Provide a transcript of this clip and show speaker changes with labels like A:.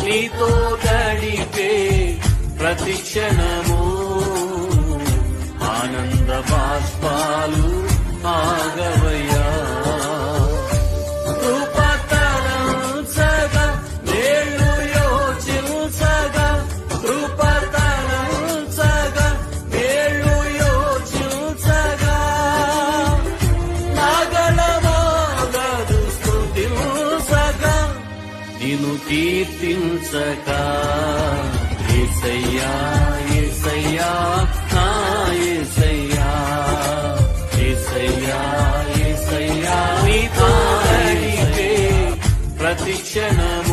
A: నీతో గడిపే ప్రతి క్షణము ఆనంద బాష్పాలు ఆగవయ్యా. కృపతలంచగా నేళ్ళు యోచించగా, కృపతలంచగా నేళ్ళు యోచించగా, నాగలమాగదు స్తుతించగా, నిన్ను కీర్తించక. యేసయ్యా యేసయ్యా నా యేసయ్యా, యేసయ్యా యేసయ్యా నీతో గడిపే ప్రతి క్షణం